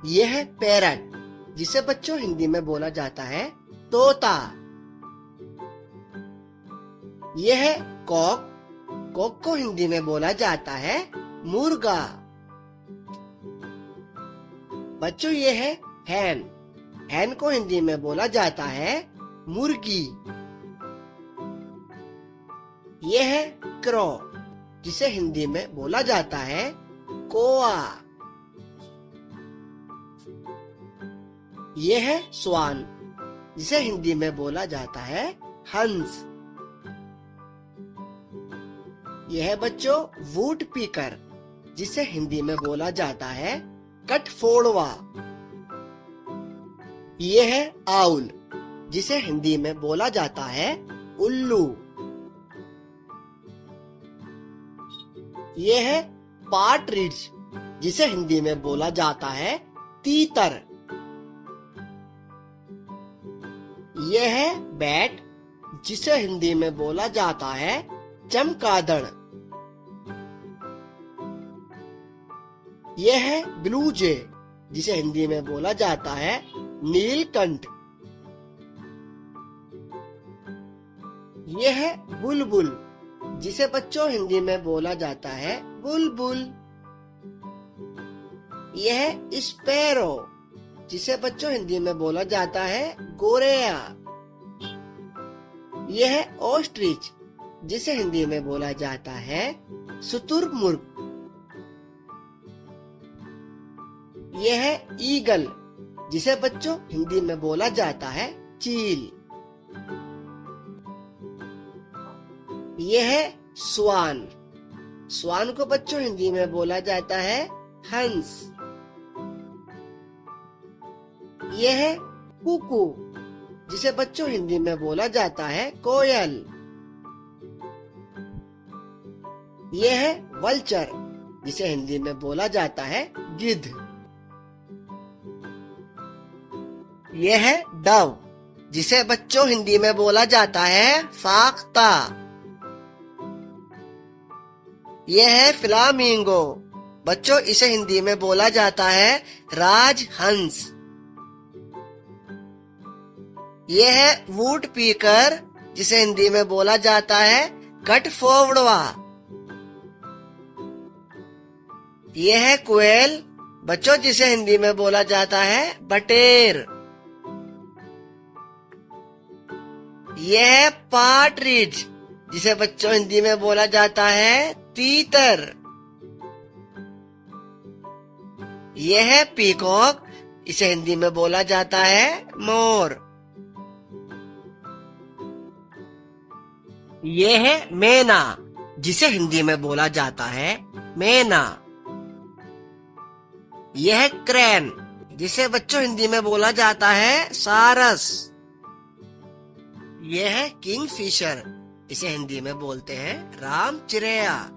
यह है पैरट, जिसे बच्चों हिंदी में बोला जाता है तोता। यह है कॉक, कॉक को हिंदी में बोला जाता है मुर्गा। बच्चों यह है हैन, हैन को हिंदी में बोला जाता है मुर्गी। यह है क्रो, जिसे हिंदी में बोला जाता है कोआ। यह है स्वान, जिसे हिंदी में बोला जाता है हंस। यह है बच्चों वुड पीकर, जिसे हिंदी में बोला जाता है कठफोड़वा। यह है आउल, जिसे हिंदी में बोला जाता है उल्लू। यह है पार्ट्रिज, जिसे हिंदी में बोला जाता है तीतर। यह है बैट, जिसे हिंदी में बोला जाता है चमगादड़। यह है ब्लू जे, जिसे हिंदी में बोला जाता है नीलकंठ। यह है बुलबुल, जिसे बच्चों हिंदी में बोला जाता है बुलबुल। यह है स्पैरो, जिसे बच्चों हिंदी में बोला जाता है गोरैया। यह है ऑस्ट्रिच, जिसे हिंदी में बोला जाता है शुतुरमुर्ग। यह है ईगल, जिसे बच्चों हिंदी में बोला जाता है चील। यह है स्वान, स्वान को बच्चों हिंदी में बोला जाता है हंस। यह है कुकू, जिसे बच्चों हिंदी में बोला जाता है कोयल। यह है वल्चर, जिसे हिंदी में बोला जाता है गिद्ध। यह है डव, जिसे बच्चों हिंदी में बोला जाता है फाख्ता। यह है फ्लामिंगो, बच्चों इसे हिंदी में बोला जाता है राजहंस। यह है वुड पीकर, जिसे हिंदी में बोला जाता है कठफोड़वा। यह है कोयल, बच्चों जिसे हिंदी में बोला जाता है बटेर। यह है पार्ट्रिज, जिसे बच्चों हिंदी में बोला जाता है तीतर। यह है पीकॉक, इसे हिंदी में बोला जाता है मोर। यह है मैना, जिसे हिंदी में बोला जाता है मैना। यह है क्रैन, जिसे बच्चों हिंदी में बोला जाता है सारस। यह है किंगफिशर, इसे हिंदी में बोलते हैं राम चिरैया।